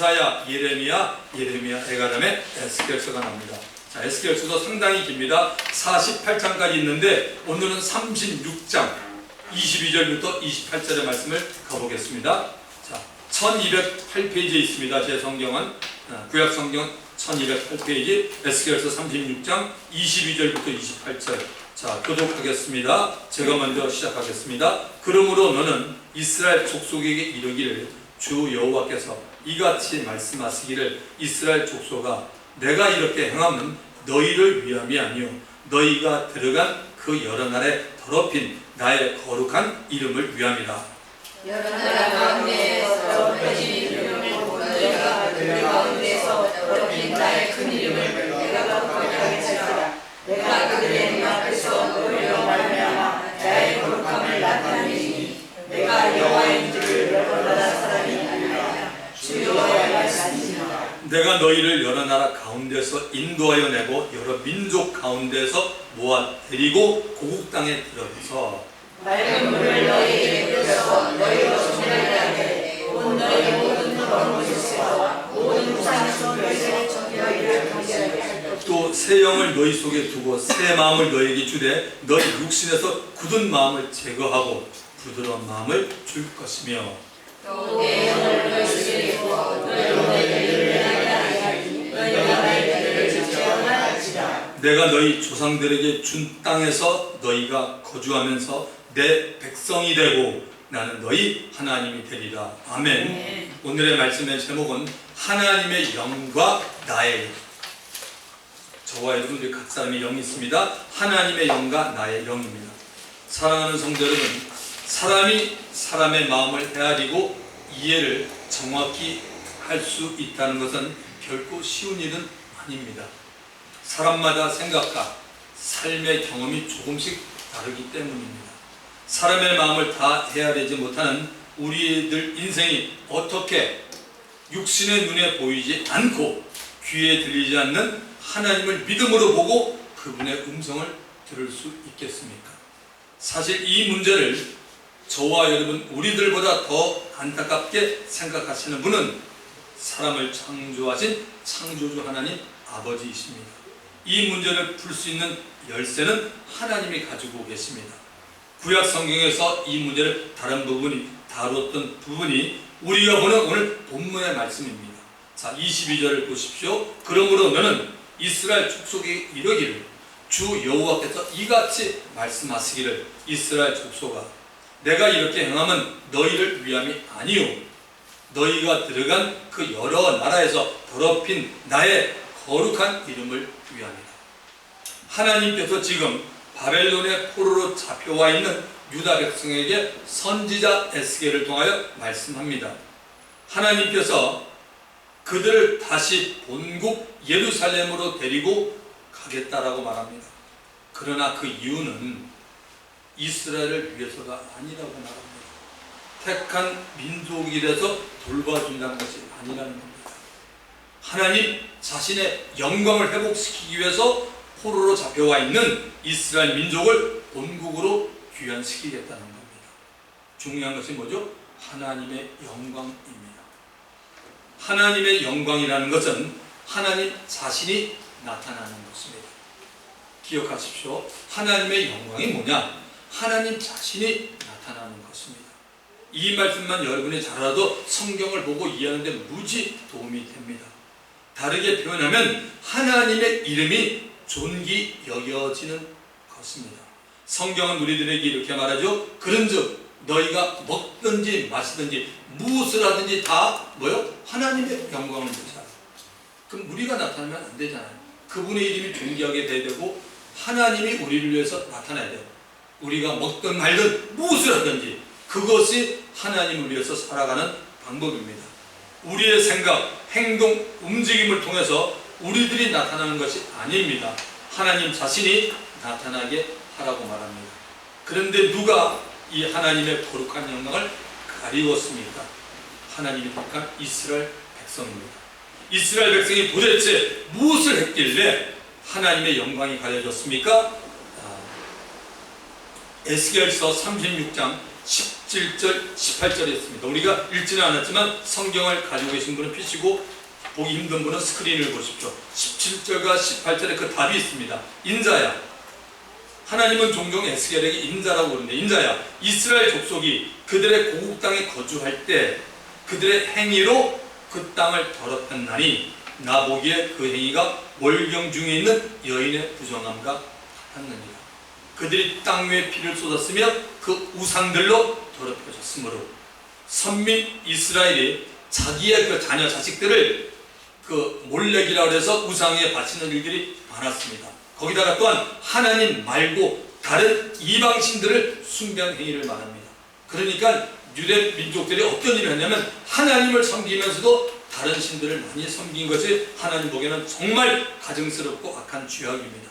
이사야, 예레미야, 에가람의 에스겔서가 나옵니다. 자, 에스겔서도 상당히 깁니다. 48장까지 있는데 오늘은 36장 22절부터 28절의 말씀을 가보겠습니다. 자, 1208페이지에 있습니다. 제 성경은 구약 성경 1208페이지 에스겔서 36장 22절부터 28절. 자, 교독하겠습니다. 제가 먼저 시작하겠습니다. 그러므로 너는 이스라엘 족속에게 이르기를 주 여호와께서 이같이 말씀하시기를 이스라엘 족속아 내가 이렇게 행함은 너희를 위함이 아니요 너희가 들어간 그 여러 나라에 더럽힌 나의 거룩한 이름을 위함이라. 여러 나라 가운데에서 더럽혀진 이름을 보고 너희가 그 가운데서 더럽힌 나의 큰 이름을 내가 거룩하게 하겠으라. 내가 그들의 눈앞에서 너희로 말미암아 나의 거룩함을 나타내리니 내가 여호와인 줄을 여러나라 사람이 아니라 주 여호와의 말씀이니라. 내가 너희를 여러 나라 가운데서 인도하여 내고 여러 민족 가운데서 모아 데리고 고국 땅에 들어가서 맑은 물을 너희에게 뿌려서 너희로 정결하게 하되 온 너희 모든 더러운 곳에서 모든 우상에서 너희를 너희를 정결하게 할 것이다. 또 새 영을 너희 속에 두고 새 마음을 너희에게 주되 너희 육신에서 굳은 마음을 제거하고 부드러운 마음을 줄 것이며 또 내 영을 너희 속에 두어 너희로 너희를 변하게 하리니 너희가 나의 길을 지켜할지라. 내가 너희 조상들에게 준 땅에서 너희가 거주하면서 내 백성이 되고 나는 너희 하나님이 되리라. 아멘. 네. 오늘의 말씀의 제목은 하나님의 영과 나의 영. 저와 여러분들 각 사람의 영이 있습니다. 하나님의 영과 나의 영입니다. 사랑하는 성도 여러분, 사람이 사람의 마음을 헤아리고 이해를 정확히 할 수 있다는 것은 결코 쉬운 일은 아닙니다. 사람마다 생각과 삶의 경험이 조금씩 다르기 때문입니다. 사람의 마음을 다 헤아리지 못하는 우리들 인생이 어떻게 육신의 눈에 보이지 않고 귀에 들리지 않는 하나님을 믿음으로 보고 그분의 음성을 들을 수 있겠습니까? 사실 이 문제를 저와 여러분 우리들보다 더 안타깝게 생각하시는 분은 사람을 창조하신 창조주 하나님 아버지이십니다. 이 문제를 풀 수 있는 열쇠는 하나님이 가지고 계십니다. 구약 성경에서 이 문제를 다뤘던 부분이 우리가 보는 오늘 본문의 말씀입니다. 자, 22절을 보십시오. 그러므로 너는 이스라엘 족속에 이르기를 주 여호와께서 이같이 말씀하시기를 이스라엘 족속아 내가 이렇게 행함은 너희를 위함이 아니요 너희가 들어간 그 여러 나라에서 더럽힌 나의 거룩한 이름을 위함이다. 하나님께서 지금 바벨론의 포로로 잡혀와 있는 유다 백성에게 선지자 에스겔을 통하여 말씀합니다. 하나님께서 그들을 다시 본국 예루살렘으로 데리고 가겠다라고 말합니다. 그러나 그 이유는 이스라엘을 위해서가 아니라고 말합니다. 택한 민족이라서 돌봐준다는 것이 아니라는 겁니다. 하나님 자신의 영광을 회복시키기 위해서 포로로 잡혀와 있는 이스라엘 민족을 본국으로 귀환시키겠다는 겁니다. 중요한 것이 뭐죠? 하나님의 영광입니다. 하나님의 영광이라는 것은 하나님 자신이 나타나는 것입니다. 기억하십시오. 하나님의 영광이 뭐냐? 하나님 자신이 나타나는 것입니다. 이 말씀만 여러분이 잘 알아도 성경을 보고 이해하는 데 무지 도움이 됩니다. 다르게 표현하면 하나님의 이름이 존귀 여겨지는 것입니다. 성경은 우리들에게 이렇게 말하죠. 그런즉 너희가 먹든지 마시든지 무엇을 하든지 다 뭐요? 하나님의 영광을 보자. 그럼 우리가 나타나면 안 되잖아요. 그분의 이름이 존귀하게 돼야 되고 하나님이 우리를 위해서 나타나야 돼요. 우리가 먹든 말든 무엇을 하든지 그것이 하나님을 위해서 살아가는 방법입니다. 우리의 생각, 행동, 움직임을 통해서 우리들이 나타나는 것이 아닙니다. 하나님 자신이 나타나게 하라고 말합니다. 그런데 누가 이 하나님의 거룩한 영광을 가리웠습니까? 하나님이 택한 이스라엘 백성입니다. 이스라엘 백성이 도대체 무엇을 했길래 하나님의 영광이 가려졌습니까? 에스겔서 36장 10절 17절, 18절에 있습니다. 우리가 읽지는 않았지만 성경을 가지고 계신 분은 피시고 보기 힘든 분은 스크린을 보십시오. 17절과 18절에 그 답이 있습니다. 인자야, 하나님은 종종 에스겔에게 인자라고 부르는데, 인자야, 이스라엘 족속이 그들의 고국 땅에 거주할 때 그들의 행위로 그 땅을 더럽혔나니 나 보기에 그 행위가 월경 중에 있는 여인의 부정함과 같았느니라. 그들이 땅 위에 피를 쏟았으며 그 우상들로 더럽혀졌으므로 선민 이스라엘이 자기의 그 자녀 자식들을 그 몰렉이라고 해서 우상에 바치는 일들이 많았습니다. 거기다가 또한 하나님 말고 다른 이방신들을 숭배한 행위를 말합니다. 그러니까 유대 민족들이 어떤 일을 했냐면 하나님을 섬기면서도 다른 신들을 많이 섬긴 것이 하나님 보기에는 정말 가증스럽고 악한 죄악입니다.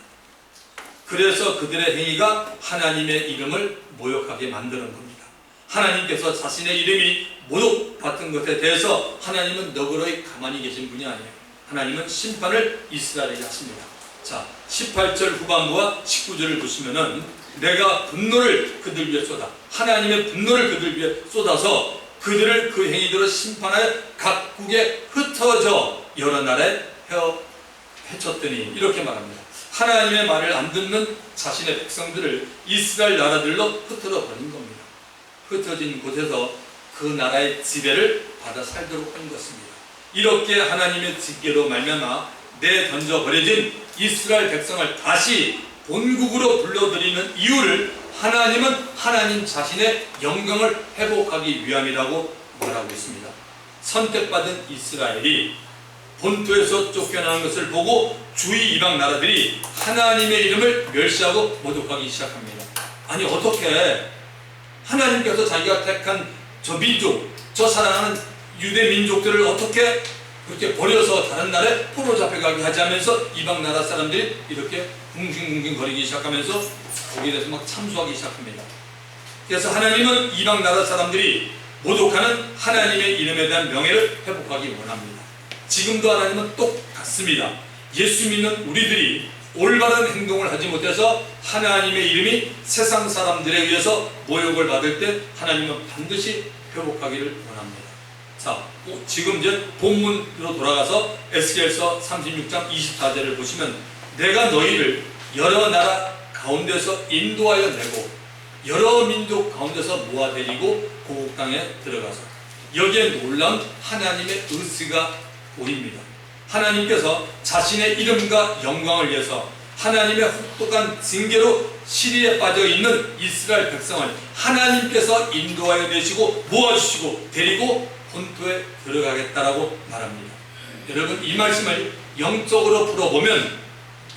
그래서 그들의 행위가 하나님의 이름을 모욕하게 만드는 겁니다. 하나님께서 자신의 이름이 모욕받은 것에 대해서 하나님은 너그러이 가만히 계신 분이 아니에요. 하나님은 심판을 이스라엘에게 하십니다. 자, 18절 후반부와 19절을 보시면은 내가 분노를 그들 위에 쏟아, 하나님의 분노를 그들 위에 쏟아서 그들을 그 행위대로 심판하여 각국에 흩어져 여러 나라에 헤쳤더니, 이렇게 말합니다. 하나님의 말을 안 듣는 자신의 백성들을 이스라엘 나라들로 흩어져 버린 겁니다. 흩어진 곳에서 그 나라의 지배를 받아 살도록 한 것입니다. 이렇게 하나님의 징계로 말미암아 내던져 버려진 이스라엘 백성을 다시 본국으로 불러들이는 이유를 하나님은 하나님 자신의 영광을 회복하기 위함이라고 말하고 있습니다. 선택받은 이스라엘이 본토에서 쫓겨나는 것을 보고 주위 이방 나라들이 하나님의 이름을 멸시하고 모독하기 시작합니다. 아니, 어떻게 하나님께서 자기가 택한 저 민족, 저 사랑하는 유대 민족들을 어떻게 그렇게 버려서 다른 나라에 포로 잡혀가게 하지 하면서 이방 나라 사람들이 이렇게 궁징궁징 거리기 시작하면서 거기에 대해서 막 참수하기 시작합니다. 그래서 하나님은 이방 나라 사람들이 모독하는 하나님의 이름에 대한 명예를 회복하기 원합니다. 지금도 하나님은 똑같습니다. 예수 믿는 우리들이 올바른 행동을 하지 못해서 하나님의 이름이 세상 사람들에 의해서 모욕을 받을 때 하나님은 반드시 회복하기를 원합니다. 자, 지금 이제 본문으로 돌아가서 에스겔서 36장 24절을 보시면 내가 너희를 여러 나라 가운데서 인도하여 내고 여러 민족 가운데서 모아들이고 고국 땅에 들어가서, 여기에 놀라운 하나님의 의지가 보입니다. 하나님께서 자신의 이름과 영광을 위해서 하나님의 혹독한 징계로 시리에 빠져 있는 이스라엘 백성을 하나님께서 인도하여 내시고 모아주시고 데리고 본토에 들어가겠다라고 말합니다. 여러분, 이 말씀을 영적으로 풀어보면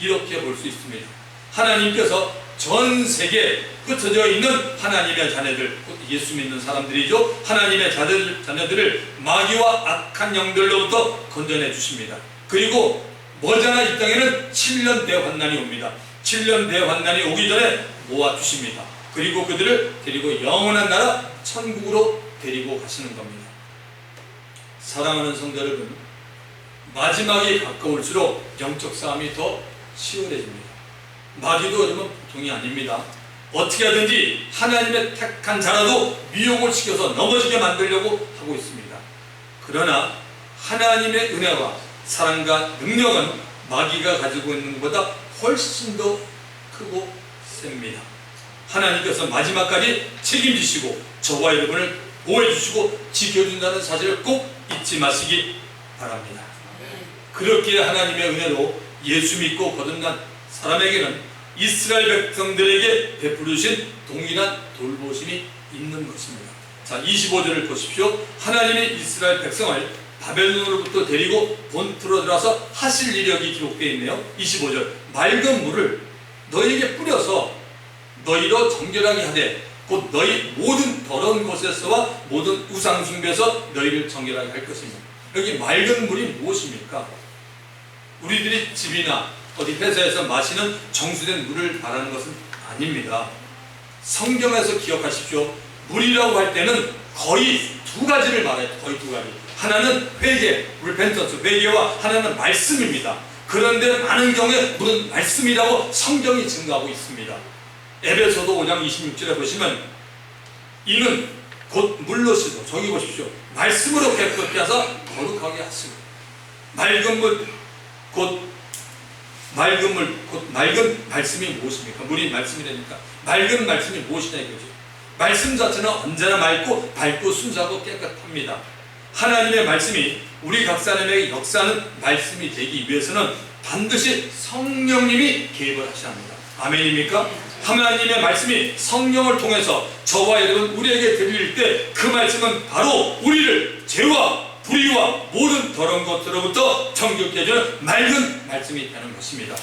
이렇게 볼 수 있습니다. 하나님께서 전 세계에 흩어져 있는 하나님의 자녀들, 예수 믿는 사람들이죠. 하나님의 자녀들을 마귀와 악한 영들로부터 건져내 주십니다. 그리고 머지않아 이 땅에는 7년 대환난이 옵니다. 7년 대환난이 오기 전에 모아주십니다. 그리고 그들을 데리고 영원한 나라 천국으로 데리고 가시는 겁니다. 사랑하는 성도 여러분, 마지막이 가까울수록 영적 싸움이 더 치열해집니다. 마귀도 여러분 보통이 아닙니다. 어떻게 하든지 하나님의 택한 자라도 미혹을 시켜서 넘어지게 만들려고 하고 있습니다. 그러나 하나님의 은혜와 사랑과 능력은 마귀가 가지고 있는 것보다 훨씬 더 크고 셉니다. 하나님께서 마지막까지 책임지시고 저와 여러분을 보호해주시고 지켜준다는 사실을 꼭 잊지 마시기 바랍니다. 그렇게 하나님의 은혜로 예수 믿고 거듭난 사람에게는 이스라엘 백성들에게 베풀으신 동일한 돌보심이 있는 것입니다. 자, 25절을 보십시오. 하나님의 이스라엘 백성을 바벨론으로부터 데리고 본토로 들어와서 하실 이력이 기록되어 있네요. 25절, 맑은 물을 너희에게 뿌려서 너희로 정결하게 하되 곧 너희 모든 더러운 곳에서와 모든 우상 숭배에서 너희를 정결하게 할 것입니다. 여기 맑은 물이 무엇입니까? 우리들이 집이나 어디 회사에서 마시는 정수된 물을 말하는 것은 아닙니다. 성경에서 기억하십시오. 물이라고 할 때는 거의 두 가지를 말해요. 거의 두 가지. 하나는 회개, repentance, 회개와 하나는 말씀입니다. 그런데 많은 경우에 물은 말씀이라고 성경이 증거하고 있습니다. 에베소서 5장 26절에 보시면 이는 곧 물로 씻어. 저기 보십시오. 말씀으로 깨끗게 하사 거룩하게 하시고. 맑은 물, 곧 맑은 말씀이 무엇입니까? 물이 말씀이라니까. 맑은 말씀이 무엇이냐 이거죠. 말씀 자체는 언제나 밝고 순수하고 깨끗합니다. 하나님의 말씀이 우리 각 사람에게 역사하는 말씀이 되기 위해서는 반드시 성령님이 개입을 하셔야 합니다. 아멘입니까? 하나님의 말씀이 성령을 통해서 저와 여러분 우리에게 들릴 때 그 말씀은 바로 우리를 죄와 불의와 모든 더러운 것들로부터 정결케 해주는 맑은 말씀이 되는 것입니다.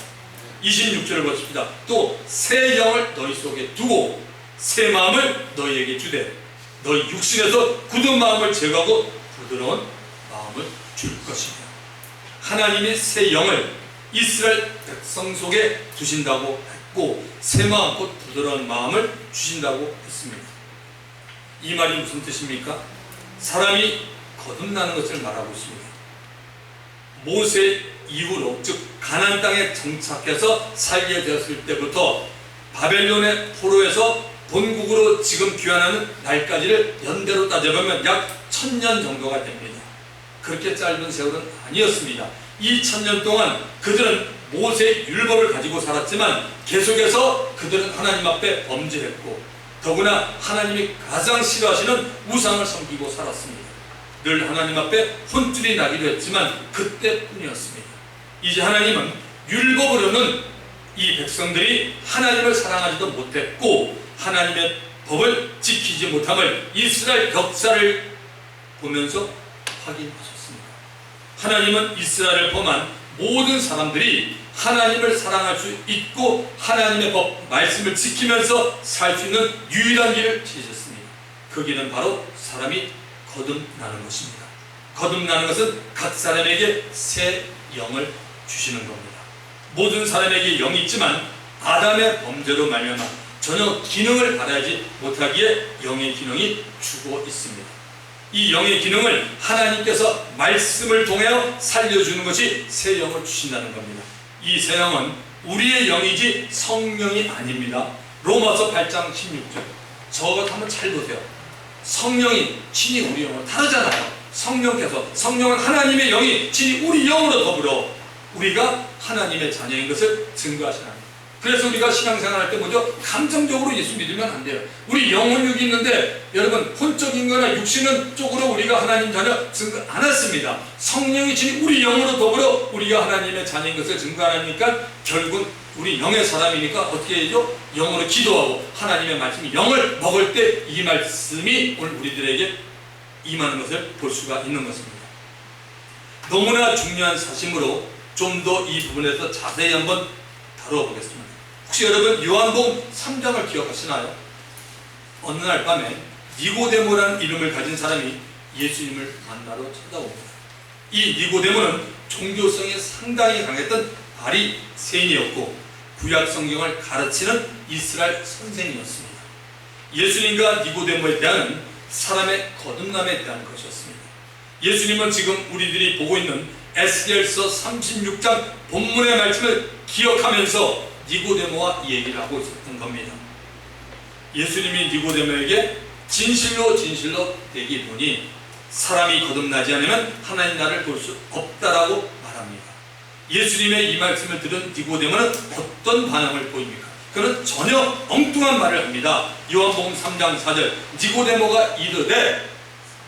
26절을 보십시다. 또 새 영을 너희 속에 두고 새 마음을 너희에게 주되 너희 육신에서 굳은 마음을 제거하고 부드러운 마음을 줄 것입니다. 하나님이 새 영을 이스라엘 백성 속에 두신다고 했고 새 마음 곧 부드러운 마음을 주신다고 했습니다. 이 말이 무슨 뜻입니까? 사람이 거듭나는 것을 말하고 있습니다. 모세 이후로 즉 가나안 땅에 정착해서 살게 되었을 때부터 바벨론의 포로에서 본국으로 지금 귀환하는 날까지를 연대로 따져보면 약 1000년 정도가 됩니다. 그렇게 짧은 세월은 아니었습니다. 이 1000년 동안 그들은 모세의 율법을 가지고 살았지만 계속해서 그들은 하나님 앞에 범죄했고 더구나 하나님이 가장 싫어하시는 우상을 섬기고 살았습니다. 늘 하나님 앞에 혼쭐이 나기도 했지만 그때뿐이었습니다. 이제 하나님은 율법으로는 이 백성들이 하나님을 사랑하지도 못했고 하나님의 법을 지키지 못함을 이스라엘 역사를 보면서 확인하셨습니다. 하나님은 이스라엘을 포함한 모든 사람들이 하나님을 사랑할 수 있고 하나님의 법, 말씀을 지키면서 살 수 있는 유일한 길을 찾으셨습니다. 그 길은 바로 사람이 거듭나는 것입니다. 거듭나는 것은 각 사람에게 새 영을 주시는 겁니다. 모든 사람에게 영이 있지만 아담의 범죄로 말미암아 전혀 기능을 발휘하지 못하기에 영의 기능이 죽어 있습니다. 이 영의 기능을 하나님께서 말씀을 통하여 살려주는 것이 새 영을 주신다는 겁니다. 이 새 영은 우리의 영이지 성령이 아닙니다. 로마서 8장 16절 저것 한번 잘 보세요. 성령이 친히 우리 영으로 다르잖아요. 성령은 하나님의 영이 친히 우리 영으로 더불어 우리가 하나님의 자녀인 것을 증거하시는 겁니다. 그래서 우리가 신앙생활 할 때 먼저 감정적으로 예수 믿으면 안 돼요. 우리 영혼육이 있는데 여러분 혼적인 거나 육신은 쪽으로 우리가 하나님 자녀 증거 안 했습니다. 성령이 친히 우리 영으로 더불어 우리가 하나님의 자녀인 것을 증거하니까 결국 우리 영의 사람이니까 어떻게 해야죠? 영으로 기도하고 하나님의 말씀이 영을 먹을 때 이 말씀이 오늘 우리들에게 임하는 것을 볼 수가 있는 것입니다. 너무나 중요한 사실이므로 좀 더 이 부분에서 자세히 한번 다뤄보겠습니다. 혹시 여러분 요한복음 3장을 기억하시나요? 어느 날 밤에 니고데모라는 이름을 가진 사람이 예수님을 만나러 찾아옵니다. 이 니고데모는 종교성이 상당히 강했던 바리새인이었고 구약 성경을 가르치는 이스라엘 선생이었습니다. 예수님과 니고데모에 대한 사람의 거듭남에 대한 것이었습니다. 예수님은 지금 우리들이 보고 있는 에스겔서 36장 본문의 말씀을 기억하면서 니고데모와 얘기를 하고 있었던 겁니다. 예수님이 니고데모에게 진실로 내게 보니 사람이 거듭나지 않으면 하나님 나라를 볼 수 없다라고 말합니다. 예수님의 이 말씀을 들은 니고데모는 어떤 반응을 보입니까? 그는 전혀 엉뚱한 말을 합니다. 요한복음 3장 4절 니고데모가 이르되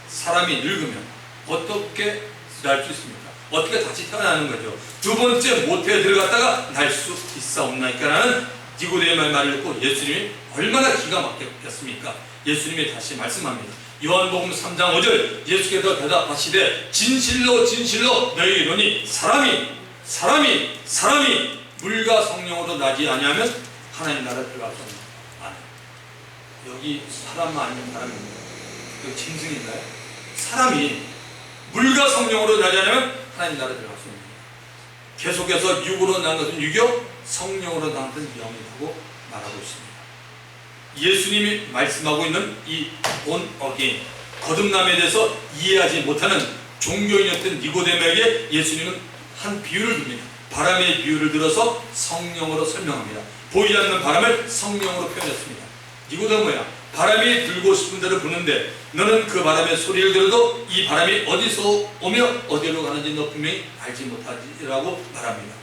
사람이 늙으면 어떻게 날 수 있습니까? 어떻게 다시 태어나는 거죠. 두 번째 모태에 들어갔다가 날 수 있사옵나이까라는 니고데모의 말을 듣고 예수님이 얼마나 기가 막혔겠습니까? 예수님이 다시 말씀합니다. 요한복음 3장 5절 예수께서 대답하시되 진실로 너희에게 이르노니 사람이 물과 성령으로 나지 아니하면 하나님 나라에 들어갈 수 없다. 여기 사람만 아니면 사람입니다. 여기 짐승인가요? 사람이 물과 성령으로 나지 않으면 하나님 나라에 들어갈 수 없습니다. 계속해서 육으로 난 것은 육이요 성령으로 난 것은 영이라고 말하고 있습니다. 예수님이 말씀하고 있는 이 born again 거듭남에 대해서 이해하지 못하는 종교인이었던 니고데모에게 예수님은 한 비유를 듭니다. 바람의 비유를 들어서 성령으로 설명합니다. 보이지 않는 바람을 성령으로 표현했습니다. 니고데모야, 바람이 불고 싶은 대로 부는데 너는 그 바람의 소리를 들어도 이 바람이 어디서 오며 어디로 가는지 너 분명히 알지 못하리라고 말합니다.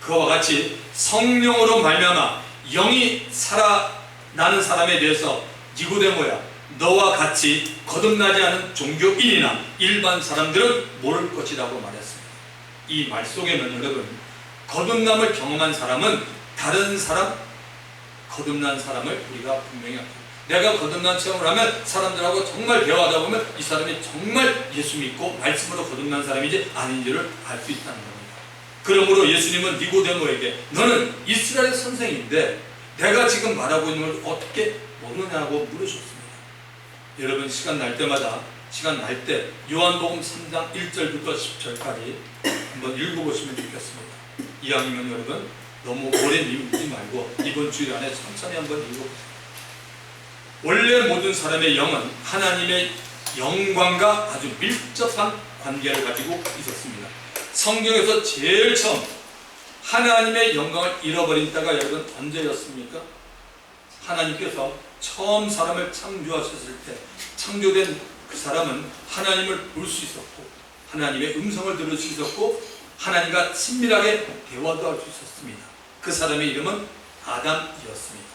그와 같이 성령으로 말미암아 영이 살아나는 사람에 대해서 니고데모야, 너와 같이 거듭나지 않은 종교인이나 일반 사람들은 모를 것이라고 말했습니다. 이 말 속에는 여러분, 거듭남을 경험한 사람은 다른 사람, 거듭난 사람을 우리가 분명히 합니다. 내가 거듭난 체험을 하면 사람들하고 정말 대화하다 보면 이 사람이 정말 예수 믿고 말씀으로 거듭난 사람인지 아닌지를 알 수 있다는 겁니다. 그러므로 예수님은 니고데모에게 너는 이스라엘 선생인데 내가 지금 말하고 있는 걸 어떻게 모르냐고 물으셨습니다. 여러분, 시간 날 때마다 시간 날 때 요한복음 3장 1절부터 10절까지 한번 읽어보시면 좋겠습니다. 이왕이면 여러분 너무 오래 미루지 말고 이번 주일 안에 천천히 한번 읽어보세요. 원래 모든 사람의 영은 하나님의 영광과 아주 밀접한 관계를 가지고 있었습니다. 성경에서 제일 처음 하나님의 영광을 잃어버린 때가 여러분 언제였습니까? 하나님께서 처음 사람을 창조하셨을 때 창조된 그 사람은 하나님을 볼 수 있었고 하나님의 음성을 들을 수 있었고 하나님과 친밀하게 대화도 할 수 있었습니다. 그 사람의 이름은 아담이었습니다.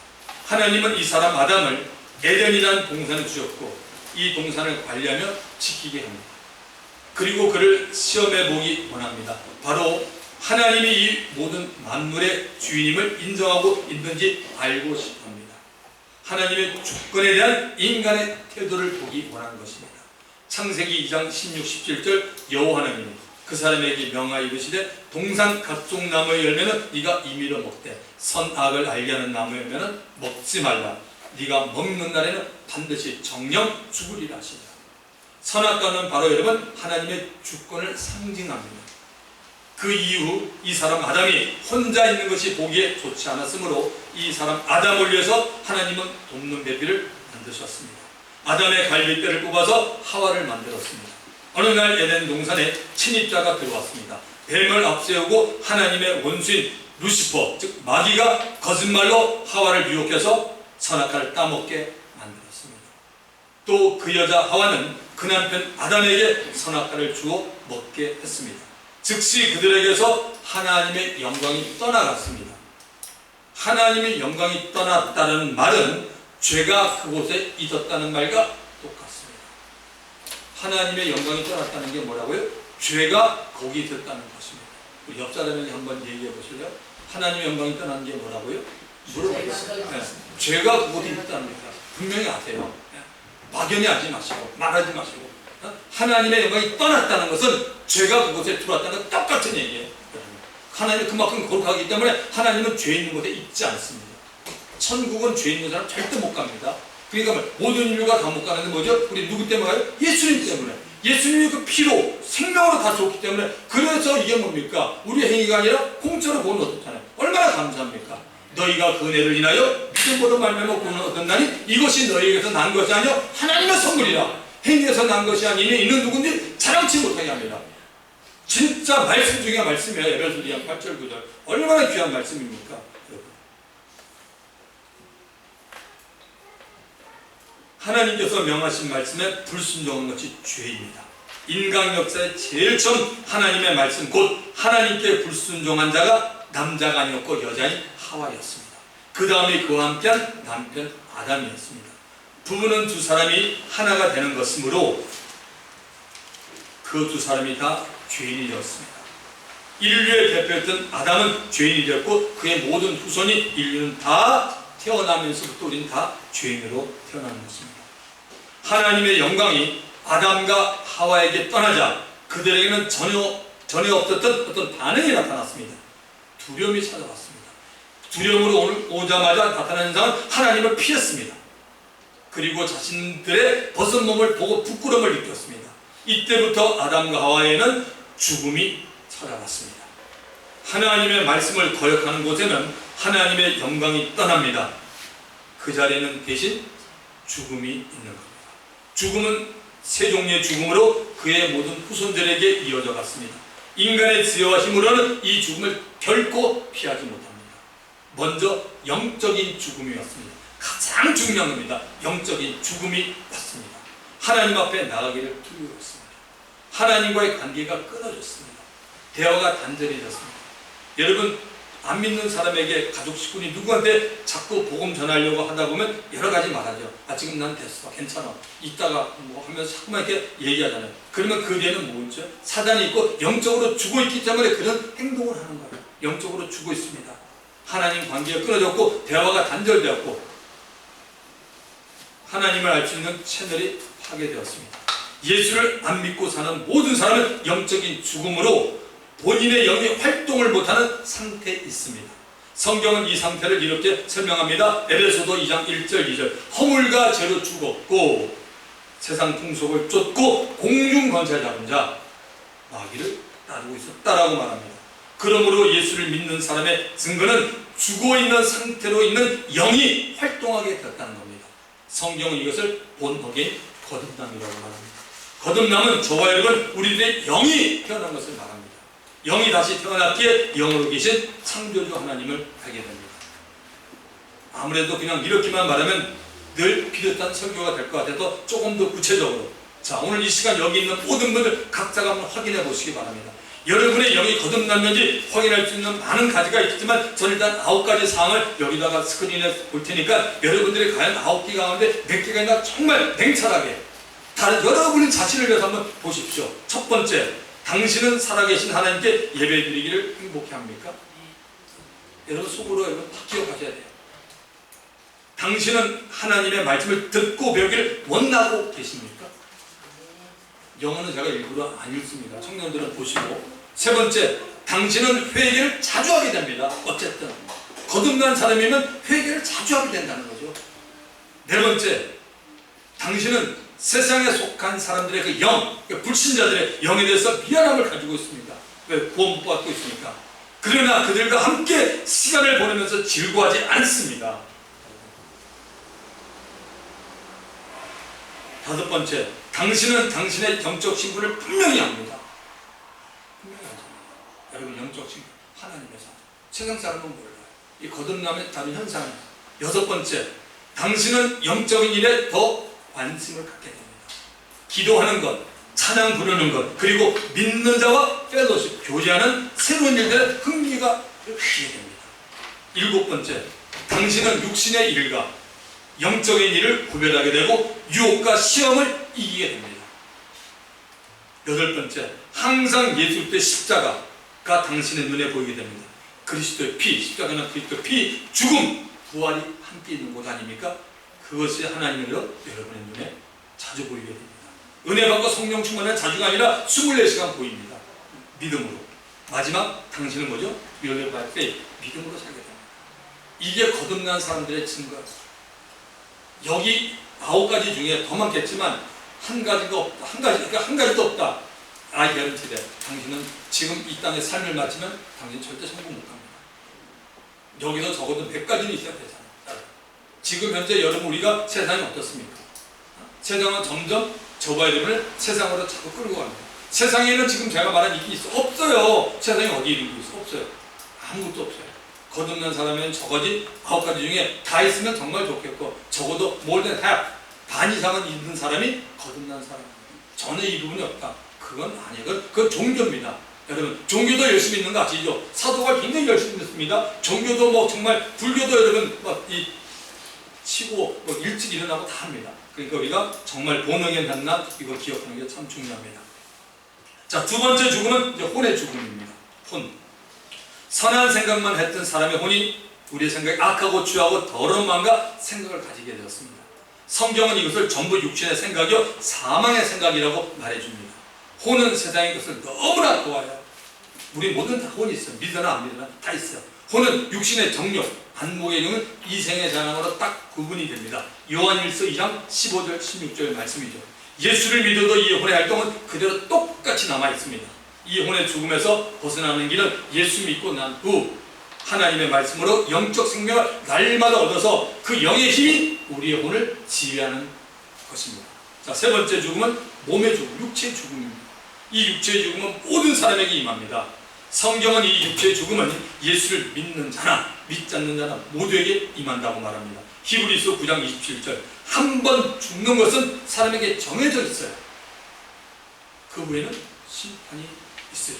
하나님은 이 사람 아담을 에덴이라는 동산을 주셨고 이 동산을 관리하며 지키게 합니다. 그리고 그를 시험해 보기 원합니다. 바로 하나님이 이 모든 만물의 주인임을 인정하고 있는지 알고 싶어 합니다. 하나님의 주권에 대한 인간의 태도를 보기 원하는 것입니다. 창세기 2장 16, 17절 여호와 하나님이 그 사람에게 명하여 이르시되 동산 각종 나무의 열매는 네가 임의로 먹되 선악을 알게 하는 나무 열매는 먹지 말라. 네가 먹는 날에는 반드시 정령 죽으리라 하시니라. 선악과는 바로 여러분 하나님의 주권을 상징합니다. 그 이후 이 사람 아담이 혼자 있는 것이 보기에 좋지 않았으므로 이 사람 아담을 위해서 하나님은 돕는 배비를 만드셨습니다. 아담의 갈빗대를 뽑아서 하와를 만들었습니다. 어느 날 에덴 동산에 침입자가 들어왔습니다. 뱀을 앞세우고 하나님의 원수인 루시퍼, 즉 마귀가 거짓말로 하와를 유혹해서 선악과를 따먹게 만들었습니다. 또 그 여자 하와는 그 남편 아담에게 선악과를 주어 먹게 했습니다. 즉시 그들에게서 하나님의 영광이 떠나갔습니다. 하나님의 영광이 떠났다는 말은 죄가 그곳에 있었다는 말과 똑같습니다. 하나님의 영광이 떠났다는 게 뭐라고요? 죄가 거기 있었다는 것입니다. 우리 옆 사람에게 한번 얘기해 보실래요? 하나님의 영광이 떠나는 게 뭐라고요? 물어보겠습니다. 네. 죄가 그곳에 있다는 겁니다. 분명히 아세요. 네. 막연히 하지 마시고 말하지 마시고 하나님의 영광이 떠났다는 것은 죄가 그곳에 들어왔다는 것 똑같은 얘기예요. 하나님이 그만큼 거룩하기 때문에 하나님은 죄 있는 곳에 있지 않습니다. 천국은 죄 있는 사람 절대 못 갑니다. 그러니까 모든 인류가 다 못 가는 게 뭐죠? 우리 누구 때문에 가요? 예수님 때문에. 예수님이 그 피로 생명으로 다 줬기 때문에. 그래서 이게 뭡니까? 우리 행위가 아니라 공짜로 구원 얻었잖아요. 얼마나 감사합니까? 너희가 그 은혜를 인하여 믿음으로 말미암아 구원을 얻었나니 이것이 너희에게서 난 것이 아니요 하나님의 선물이라. 행위에서 난 것이 아니니 이는 누군지 자랑치 못하게 합니다. 진짜 말씀 중에 말씀이에요. 에베소서 2장 8절 9절. 얼마나 귀한 말씀입니까? 여러분. 하나님께서 명하신 말씀에 불순종한 것이 죄입니다. 인간 역사의 제일 처음 하나님의 말씀 곧 하나님께 불순종한 자가 남자가 아니었고 여자인 하와였습니다. 그 다음에 그와 함께한 남편 아담이었습니다. 부부는 두 사람이 하나가 되는 것이므로 그 두 사람이 다 죄인이 되었습니다. 인류의 대표였던 아담은 죄인이 되었고 그의 모든 후손이 인류는 다 태어나면서부터 우리는 다 죄인으로 태어나는 것입니다. 하나님의 영광이 아담과 하와에게 떠나자 그들에게는 전혀 없었던 어떤 반응이 나타났습니다. 두려움이 찾아왔습니다. 두려움으로 오자마자 나타난 현상은 하나님을 피했습니다. 그리고 자신들의 벗은 몸을 보고 부끄러움을 느꼈습니다. 이때부터 아담과 하와에는 죽음이 찾아왔습니다. 하나님의 말씀을 거역하는 곳에는 하나님의 영광이 떠납니다. 그 자리에는 대신 죽음이 있는 겁니다. 죽음은 세 종류의 죽음으로 그의 모든 후손들에게 이어져 갔습니다. 인간의 지혜와 힘으로는 이 죽음을 결코 피하지 못합니다. 먼저 영적인 죽음이었습니다. 가장 중요한 겁니다. 영적인 죽음이 왔습니다. 하나님 앞에 나가기를 두려워했습니다. 하나님과의 관계가 끊어졌습니다. 대화가 단절해졌습니다. 여러분, 안 믿는 사람에게 가족 식구니 누구한테 자꾸 복음 전하려고 하다 보면 여러 가지 말하죠. 지금 난 됐어, 괜찮아, 이따가 뭐 하면서 자꾸만 이렇게 얘기하잖아요. 그러면 그 뒤에는 뭐죠? 사단이 있고 영적으로 죽어 있기 때문에 그런 행동을 하는 거예요. 영적으로 죽어 있습니다. 하나님 관계가 끊어졌고 대화가 단절되었고 하나님을 알 수 있는 채널이 파괴되었습니다. 예수를 안 믿고 사는 모든 사람은 영적인 죽음으로 본인의 영이 활동을 못하는 상태에 있습니다. 성경은 이 상태를 이렇게 설명합니다. 에베소서 2장 1절 2절 허물과 죄로 죽었고 세상 풍속을 쫓고 공중 권세 잡은 자 마귀를 따르고 있었다라고 말합니다. 그러므로 예수를 믿는 사람의 증거는 죽어있는 상태로 있는 영이 활동하게 되었다는 겁니다. 성경은 이것을 본어게인 거듭남이라고 말합니다. 거듭남은 저와 여러분 우리들의 영이 태어난 것을 말합니다. 영이 다시 태어났기에 영으로 계신 창조주 하나님을 알게 됩니다. 아무래도 그냥 이렇게만 말하면 늘 비슷한 설교가 될 것 같아서 조금 더 구체적으로, 자, 오늘 이 시간 여기 있는 모든 분들 각자가 한번 확인해 보시기 바랍니다. 여러분의 영이 거듭났는지 확인할 수 있는 많은 가지가 있지만 저는 일단 9가지 사항을 여기다가 스크린에 볼 테니까 여러분들이 과연 9개 가운데 몇 개가 있나 정말 냉철하게 다른 여러분의 자신을 위해서 한번 보십시오. 첫 번째, 당신은 살아계신 하나님께 예배드리기를 행복해 합니까? 여러분 속으로 여러분 다 기억하셔야 돼요. 당신은 하나님의 말씀을 듣고 배우기를 원하고 계십니까? 영어는 제가 일부러 안 읽습니다. 청년들은 보시고. 세 번째, 당신은 회개를 자주 하게 됩니다. 어쨌든 거듭난 사람이면 회개를 자주 하게 된다는 거죠. 네 번째, 당신은 세상에 속한 사람들의 그 영, 불신자들의 영에 대해서 미안함을 가지고 있습니다. 왜? 구원 받고 있으니까. 그러나 그들과 함께 시간을 보내면서 즐거워하지 않습니다. 다섯 번째, 당신은 당신의 영적 신분을 분명히 압니다. 분명히 알잖아요. 여러분, 영적 신분 하나님에서. 세상 사람은 몰라요. 이 거듭남의 다른 현상입니다. 여섯 번째, 당신은 영적인 일에 더 관심을 갖게 됩니다. 기도하는 것, 찬양 부르는 것, 그리고 믿는 자와 펠로십, 교제하는 새로운 일들에 흥미가 갖게 됩니다. 일곱 번째, 당신은 육신의 일과 영적인 일을 구별하게 되고 유혹과 시험을 이기게 됩니다. 여덟 번째, 항상 예수의 십자가가 당신의 눈에 보이게 됩니다. 그리스도의 피, 십자가는 그리스도의 피, 죽음, 부활이 함께 있는 곳 아닙니까? 그것이 하나님으로 여러분의 눈에 자주 보이게 됩니다. 은혜 받고 성령 충만한 자주가 아니라 24시간 보입니다. 믿음으로. 마지막, 당신은 뭐죠? Your by faith, 믿음으로 살게 됩니다. 이게 거듭난 사람들의 증거입니다. 여기 9가지 중에 더 많겠지만 한 가지도 없다. 한 가지도 없다. I guarantee that. 당신은 지금 이 땅의 삶을 마치면 당신 절대 성공 못 합니다. 여기서 적어도 100가지는 있어야 되잖아요. 지금 현재 여러분 우리가 세상이 어떻습니까? 세상은 점점 저와 여러분을 세상으로 자꾸 끌고 갑니다. 세상에는 지금 제가 말한 일이 있어? 없어요. 세상에 어디 일이 있어? 없어요. 아무것도 없어요. 거듭난 사람은 적어지 9가지 중에 다 있으면 정말 좋겠고 적어도 more than half, 반 이상은 있는 사람이 거듭난 사람입니다. 전혀 이 부분이 없다. 그건 아니고 그건 종교입니다. 여러분 종교도 열심히 있는 거 아시죠? 사도가 굉장히 열심히 있습니다. 종교도 뭐 정말 불교도 여러분 이 치고 일찍 일어나고 다 합니다. 그러니까 우리가 정말 본능의 만남 이거 기억하는 게 참 중요합니다. 자, 두 번째 죽음은 이제 혼의 죽음입니다. 혼. 선한 생각만 했던 사람의 혼이 우리의 생각이 악하고 추하고 더러운 마음과 생각을 가지게 되었습니다. 성경은 이것을 전부 육신의 생각이요 사망의 생각이라고 말해줍니다. 혼은 세상의 것을 너무나 좋아해요. 우리 모든 다 혼이 있어요. 믿으나 안 믿으나 다 있어요. 혼은 육신의 정욕, 안목의 영은 이생의 자랑으로 딱 구분이 됩니다. 요한일서 2장 15절 16절 말씀이죠. 예수를 믿어도 이 혼의 활동은 그대로 똑같이 남아 있습니다. 이 혼의 죽음에서 벗어나는 길은 예수 믿고 난 후 하나님의 말씀으로 영적 생명을 날마다 얻어서 그 영의 힘이 우리의 혼을 지휘하는 것입니다. 자, 세 번째 죽음은 몸의 죽음, 육체의 죽음입니다. 이 육체의 죽음은 모든 사람에게 임합니다. 성경은 이 육체의 죽음은 예수를 믿는 자나 믿지 않는 자나 모두에게 임한다고 말합니다. 히브리서 9장 27절 한 번 죽는 것은 사람에게 정해져 있어요. 그 후에는 심판이 있으리.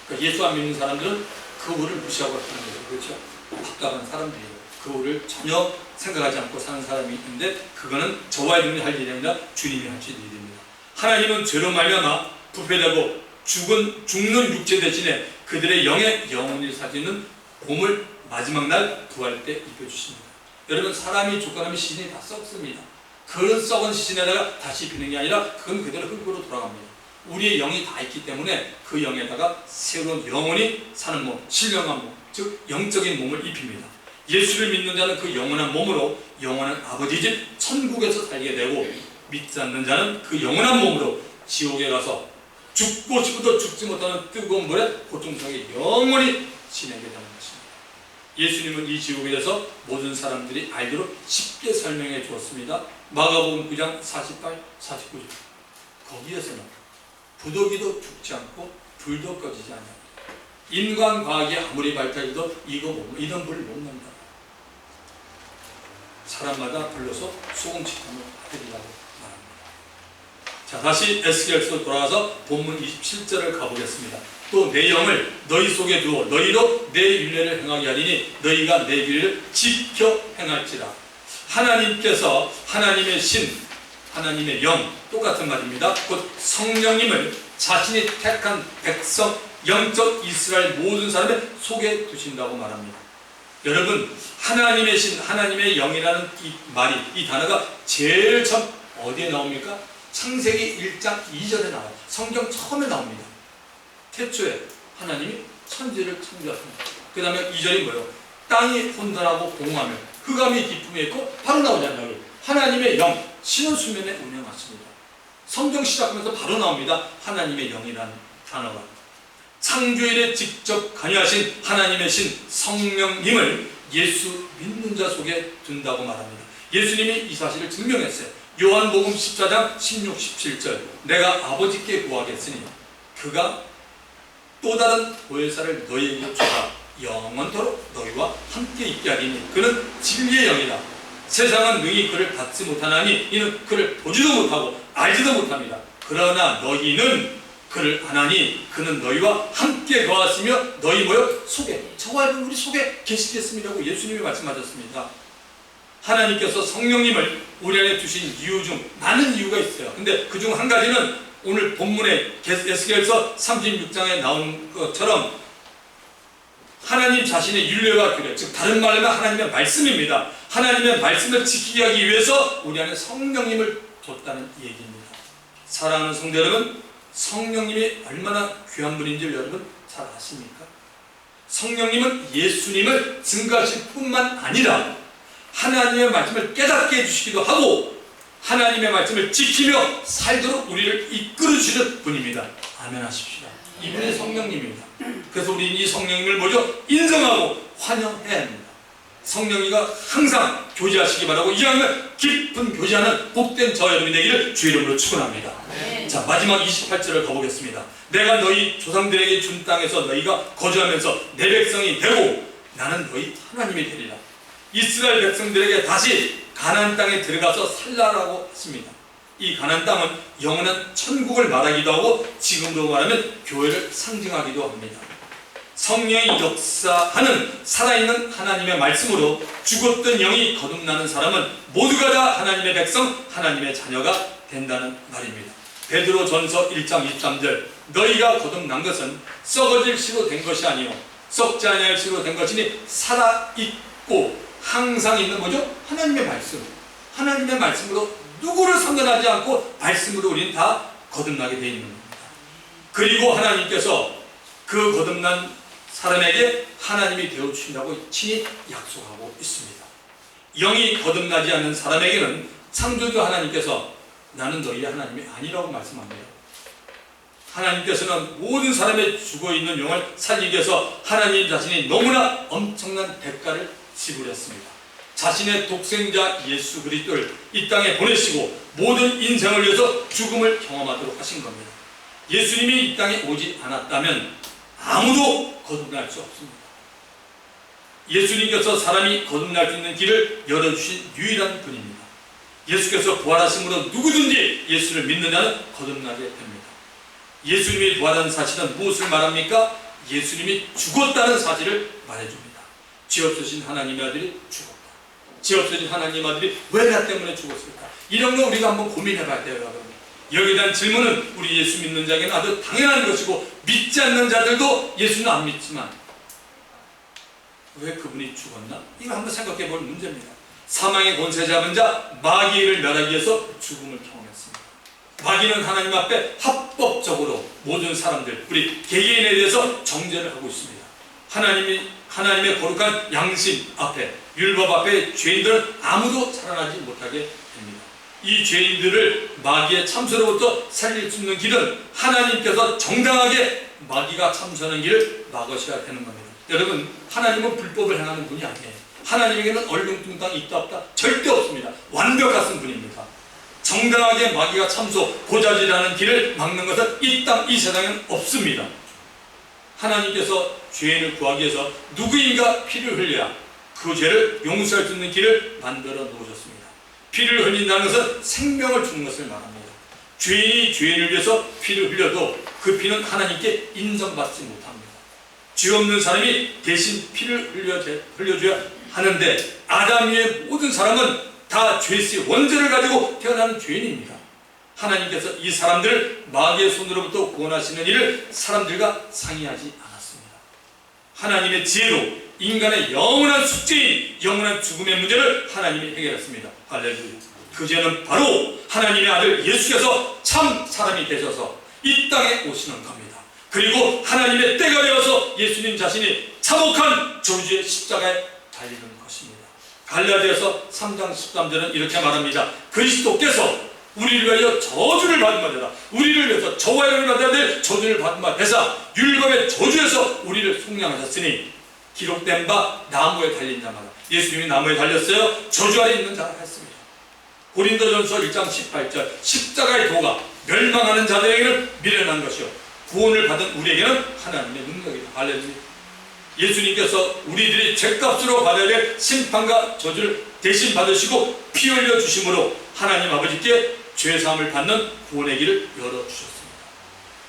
그러니까 예수 안 믿는 사람들은 그 후를 무시하고 사는 거죠. 그렇죠? 답답한 사람들이에요. 그 후를 전혀 생각하지 않고 사는 사람이 있는데 그거는 저와 여러분이 할 일이 아니라 주님이 하실 일입니다. 하나님은 죄로 말미암아 부패되고 죽는 육체 대신에 그들의 영의 영혼을 사지는 봄을 마지막 날 부활 때 입혀주십니다. 여러분, 사람이 죽어나면 시신이 다 썩습니다. 그런 썩은 시신에다가 다시 입히는 게 아니라 그건 그대로 흙으로 돌아갑니다. 우리의 영이 다 있기 때문에 그 영에다가 새로운 영혼이 사는 몸, 신령한 몸, 즉 영적인 몸을 입힙니다. 예수를 믿는 자는 그 영원한 몸으로 영원한 아버지 집 천국에서 살게 되고, 믿지 않는 자는 그 영원한 몸으로 지옥에 가서 죽고 싶어도 죽지 못하는 뜨거운 물에 고통스럽게 영원히 지내게 되는 것입니다. 예수님은 이 지옥에 대해서 모든 사람들이 알기로 쉽게 설명해 주었습니다. 마가복음 9장 48, 49절 거기에서는 부더기도 죽지 않고 불도 꺼지지 않아요. 인간 과학이 아무리 발달해도 이런 불을 못 난다. 사람마다 불러서 소금치탕을 해드리라고 말합니다. 자, 다시 에스겔서로 돌아와서 본문 27절을 가보겠습니다. 또 내 영을 너희 속에 두어 너희로 내 율례를 행하게 하리니 너희가 내 길을 지켜 행할지라. 하나님께서 하나님의 신, 하나님의 영, 똑같은 말입니다. 곧 성령님을 자신이 택한 백성, 영적 이스라엘 모든 사람의 속에 두신다고 말합니다. 여러분, 하나님의 신, 하나님의 영이라는 이 말이, 이 단어가 제일 처음 어디에 나옵니까? 창세기 1장 2절에 나와요. 성경 처음에 나옵니다. 태초에 하나님이 천지를 창조하십니다. 그 다음에 2절이 뭐예요? 땅이 혼돈하고 공허하며 흑암이 깊음에 있고 바로 나오잖아요. 하나님의 영, 신은 수면에 운행하십니다. 성경 시작하면서 바로 나옵니다. 하나님의 영이라는 단어가. 창조일에 직접 관여하신 하나님의 신 성령님을 예수 믿는 자 속에 둔다고 말합니다. 예수님이 이 사실을 증명했어요. 요한복음 14장 16, 17절 내가 아버지께 구하겠으니 그가 또 다른 보혜사를 너희에게 주라. 영원토록 너희와 함께 있게 하리니 그는 진리의 영이다. 세상은 능히 그를 받지 못하나니 이는 그를 보지도 못하고 알지도 못합니다. 그러나 너희는 그를 아나니 그는 너희와 함께 거하시며 너희 모여 속에, 저와 여러분 우리 속에 계시겠습니다고 예수님이 말씀하셨습니다. 하나님께서 성령님을 우리 안에 두신 이유 중 많은 이유가 있어요. 근데 그중 한 가지는 오늘 본문에 에스겔서 36장에 나온 것처럼 하나님 자신의 율례와 규례, 즉 다른 말로 하면 하나님의 말씀입니다. 하나님의 말씀을 지키게 하기 위해서 우리 안에 성령님을 뒀다는 얘기입니다. 사랑하는 성도 여러분, 성령님이 얼마나 귀한 분인지 여러분 잘 아십니까? 성령님은 예수님을 증거하실 뿐만 아니라 하나님의 말씀을 깨닫게 해주시기도 하고 하나님의 말씀을 지키며 살도록 우리를 이끌어 주시는 분입니다. 아멘 하십시오. 이분이 성령님입니다. 그래서 우리는 이 성령님을 먼저 인정하고 환영해야 합니다. 성령이가 항상 교제하시기 바라고 이왕이면 깊은 교제하는 복된 저 여러분이 되기를 주의 이름으로 축원합니다. 자, 마지막 28절을 가보겠습니다. 내가 너희 조상들에게 준 땅에서 너희가 거주하면서 내 백성이 되고 나는 너희 하나님이 되리라. 이스라엘 백성들에게 다시 가나안 땅에 들어가서 살라라고 했습니다. 이 가나안 땅은 영원한 천국을 말하기도 하고 지금도 말하면 교회를 상징하기도 합니다. 성령이 역사하는 살아있는 하나님의 말씀으로 죽었던 영이 거듭나는 사람은 모두가 다 하나님의 백성, 하나님의 자녀가 된다는 말입니다. 베드로전서 1장 23절 너희가 거듭난 것은 썩어질 씨로 된 것이 아니요 썩지 아니할 씨로 된 것이니 살아있고 항상 있는 뭐죠? 하나님의 말씀. 하나님의 말씀으로 누구를 상관하지 않고 말씀으로 우리는 다 거듭나게 되어 있는 겁니다. 그리고 하나님께서 그 거듭난 사람에게 하나님이 되어주신다고 친히 약속하고 있습니다. 영이 거듭나지 않는 사람에게는 창조주 하나님께서 나는 너희의 하나님이 아니라고 말씀합니다. 하나님께서는 모든 사람의 죽어있는 영을 살리기 위해서 하나님 자신이 너무나 엄청난 대가를 지불했습니다. 자신의 독생자 예수 그리스도를 이 땅에 보내시고 모든 인생을 위해서 죽음을 경험하도록 하신 겁니다. 예수님이 이 땅에 오지 않았다면 아무도 거듭날 수 없습니다. 예수님께서 사람이 거듭날 수 있는 길을 열어주신 유일한 분입니다. 예수께서 부활하심으로 누구든지 예수를 믿는 자는 거듭나게 됩니다. 예수님이 부활한 사실은 무엇을 말합니까? 예수님이 죽었다는 사실을 말해줍니다. 죄 없으신 하나님의 아들이 죽었다. 죄 없으신 하나님의 아들이 왜 나 때문에 죽었을까? 이런 거 우리가 한번 고민해 봐야 돼요, 여러분. 여기에 대한 질문은 우리 예수 믿는 자에게는 아주 당연한 것이고, 믿지 않는 자들도 예수는 안 믿지만 왜 그분이 죽었나? 이거 한번 생각해 볼 문제입니다. 사망의 권세 잡은 자 마귀를 멸하기 위해서 죽음을 경험했습니다. 마귀는 하나님 앞에 합법적으로 모든 사람들, 우리 개개인에 대해서 정죄를 하고 있습니다. 하나님의 거룩한 양심 앞에, 율법 앞에 죄인들은 아무도 살아나지 못하게 됩니다. 이 죄인들을 마귀의 참소로부터 살릴 수 있는 길은 하나님께서 정당하게 마귀가 참소하는 길을 막으셔야 되는 겁니다. 여러분, 하나님은 불법을 행하는 분이 아니에요. 하나님에게는 얼렁뚱땅 있다 없다 절대 없습니다. 완벽하신 분입니다. 정당하게 마귀가 참소, 고자질하는 길을 막는 것은 이 땅, 이 세상에는 없습니다. 하나님께서 죄인을 구하기 위해서 누구인가 피를 흘려야 그 죄를 용서할 수 있는 길을 만들어 놓으셨습니다. 피를 흘린다는 것은 생명을 주는 것을 말합니다. 죄인이 죄인을 위해서 피를 흘려도 그 피는 하나님께 인정받지 못합니다. 죄 없는 사람이 대신 피를 흘려줘야 하는데, 아담 위의 모든 사람은 다 죄의 원죄를 가지고 태어나는 죄인입니다. 하나님께서 이 사람들을 마귀의 손으로부터 구원하시는 일을 사람들과 상의하지 않았습니다. 하나님의 지혜로 인간의 영원한 숙제인 영원한 죽음의 문제를 하나님이 해결했습니다. 할렐루야. 그 죄는 바로 하나님의 아들 예수께서 참 사람이 되셔서 이 땅에 오시는 겁니다. 그리고 하나님의 때가 되어서 예수님 자신이 참혹한 저주의 십자가에 달리는 것입니다. 갈라디아서 3장 13절은 이렇게 말합니다. 그리스도께서 우리를 위하여 저주를 받은 바 되라. 우리를 위해서 저와 여러분을 받아야 될 저주를 받은 바 되사 율법의 저주에서 우리를 속량하셨으니 기록된 바 나무에 달린 자마다. 예수님이 나무에 달렸어요. 저주 아래 있는 자가 했습니다. 고린도전서 1장 18절 십자가의 도가 멸망하는 자들에게는 미련한 것이요 구원을 받은 우리에게는 하나님의 능력이다. 할렐루야. 예수님께서 우리들이 죄값으로 받아야 될 심판과 저주를 대신 받으시고 피 흘려 주심으로 하나님 아버지께 죄사함을 받는 구원의 길을 열어주셨습니다.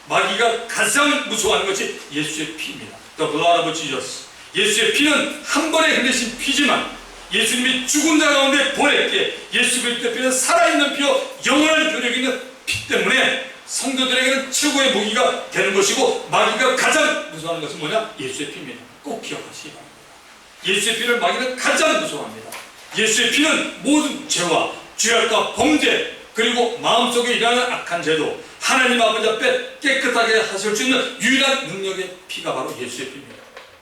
마귀가 가장 무서워하는 것이 예수의 피입니다. The blood of Jesus. 예수의 피는 한 번에 흘리신 피지만 예수님이 죽은 자 가운데 보냈기에 예수 그리스도의 피는 살아있는 피요 영원한 효력이 있는 피 때문에 성도들에게는 최고의 무기가 되는 것이고, 마귀가 가장 무서워하는 것은 뭐냐? 예수의 피입니다. 꼭 기억하시기 바랍니다. 예수의 피를 마귀는 가장 무서워합니다. 예수의 피는 모든 죄와 죄악과 범죄, 그리고 마음속에 일어나는 악한 죄도 하나님 아버지 앞에 깨끗하게 하실 수 있는 유일한 능력의 피가 바로 예수의 피입니다.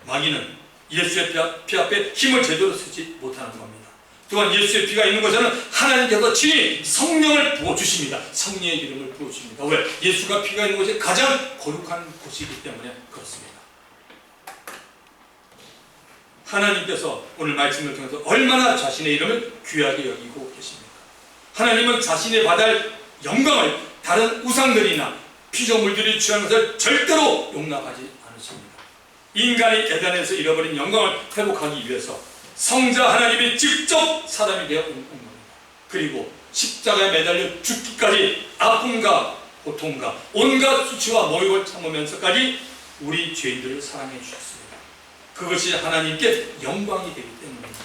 마귀는 예수의 피 앞에 힘을 제대로 쓰지 못하는 겁니다. 또한 예수의 피가 있는 곳에는 하나님께서 친히 성령을 부어주십니다. 성령의 이름을 부어주십니다. 왜? 예수가 피가 있는 곳이 가장 거룩한 곳이기 때문에 그렇습니다. 하나님께서 오늘 말씀을 통해서 얼마나 자신의 이름을 귀하게 여기고 계십니까? 하나님은 자신의 받을 영광을 다른 우상들이나 피조물들이 취하는 것을 절대로 용납하지 않으십니다. 인간이 에덴에서 잃어버린 영광을 회복하기 위해서 성자 하나님이 직접 사람이 되어 온 겁니다. 그리고 십자가에 매달려 죽기까지 아픔과 고통과 온갖 수치와 모욕을 참으면서까지 우리 죄인들을 사랑해 주셨습니다. 그것이 하나님께 영광이 되기 때문입니다.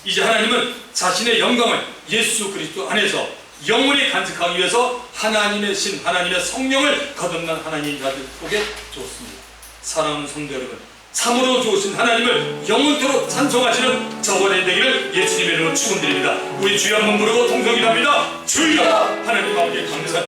이제 하나님은 자신의 영광을 예수 그리스도 안에서 영원히 간직하기 위해서 하나님의 신, 하나님의 성령을 거듭난 하나님 자들 속에 주었습니다. 사랑하는 성도 여러분, 참으로 좋으신 하나님을 영원토록 찬송하시는 저번의 되기를 예수님의 이름으로 축원드립니다. 우리 주여 한번 부르고 동성이랍니다. 주여! 하나님 아버지 감사